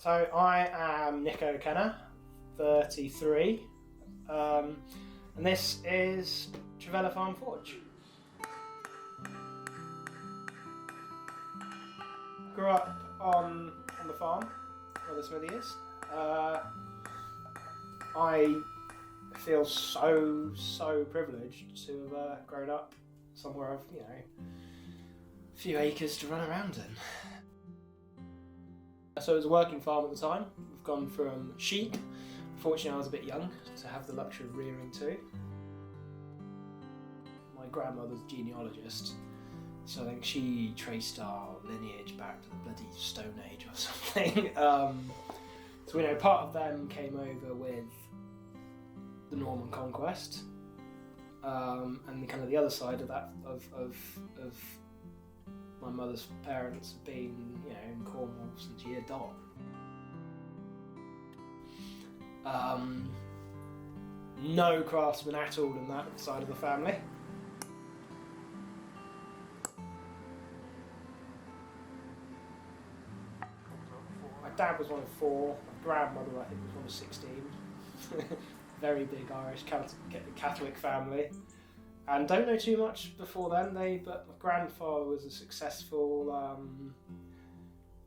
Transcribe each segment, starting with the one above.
So I am Nico Kenna, 33, and this is Trevella Farm Forge. Grew up on the farm where the smithy is. I feel so privileged to have grown up somewhere I've, a few acres to run around in. So it was a working farm at the time. We've gone from sheep. Fortunately I was a bit young to have the luxury of rearing two. My grandmother's a genealogist, so I think she traced our lineage back to the bloody Stone Age or something. So we know part of them came over with the Norman conquest, and kind of the other side of that of my mother's parents have been, in Cornwall since year dot. No craftsmen at all in that side of the family. My dad was one of 4. My grandmother, I think, was one of 16. Very big Irish Catholic family. And don't know too much before then, but my grandfather was a successful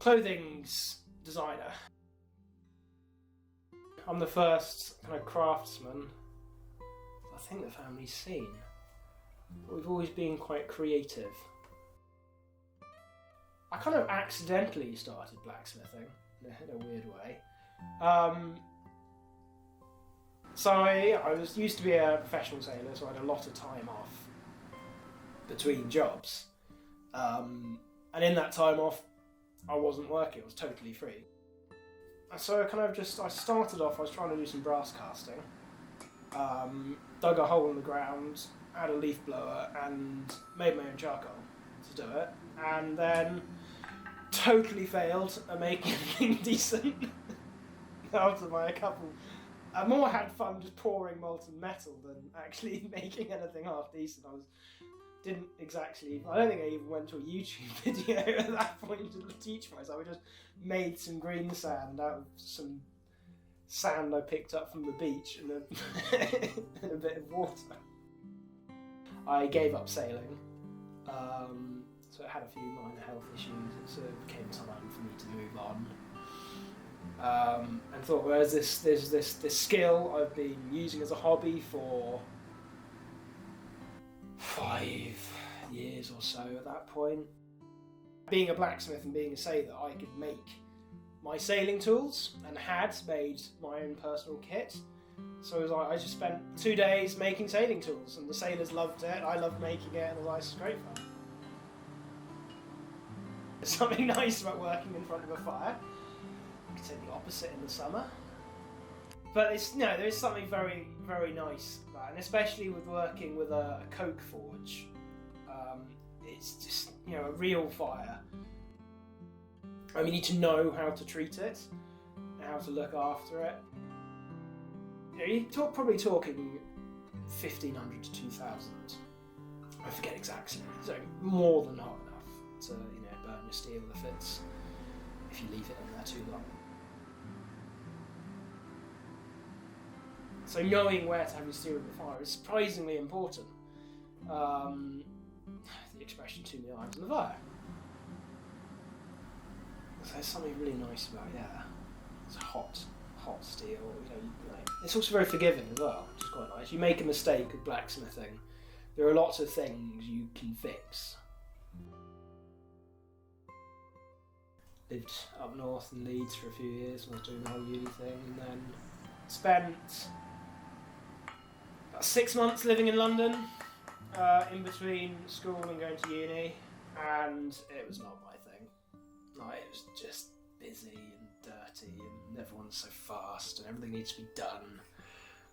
clothing designer. I'm the first kind of craftsman I think the family's seen. But we've always been quite creative. I kind of accidentally started blacksmithing in a weird way. So I used to be a professional sailor, so I had a lot of time off between jobs. And in that time off, I wasn't working, I was totally free. So I started off, I was trying to do some brass casting. Dug a hole in the ground, had a leaf blower, and made my own charcoal to do it. And then totally failed at making anything decent. After my couple. I more had fun just pouring molten metal than actually making anything half decent. I don't think I even went to a YouTube video at that point to teach myself. I just made some green sand out of some sand I picked up from the beach and a bit of water. I gave up sailing, so it had a few minor health issues. It sort of became time for me to move on. And thought, well, there's this skill I've been using as a hobby for 5 years or so at that point. Being a blacksmith and being a sailor, I could make my sailing tools and had made my own personal kit. So it was like, I just spent 2 days making sailing tools, and the sailors loved it, I loved making it, and it was like, it's great fun. There's something nice about working in front of a fire. I could say the opposite in the summer. But there is something very, very nice about it, and especially with working with a coke forge. It's just, a real fire. You need to know how to treat it, and how to look after it. You're probably talking 1,500 to 2,000. I forget exactly. So more than hot enough to, burn your steel if you leave it in there too long. So knowing where to have your steel in the fire is surprisingly important. The expression "too many irons in the fire." So there's something really nice about it's hot steel. It's also very forgiving as well, which is quite nice. You make a mistake with blacksmithing, there are lots of things you can fix. Lived up north in Leeds for a few years when I was doing the whole uni thing, and then spent about 6 months living in London, in between school and going to uni, and it was not my thing. It was just busy and dirty, and everyone's so fast, and everything needs to be done.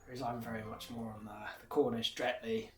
Whereas I'm very much more on the Cornish Blacksmiths.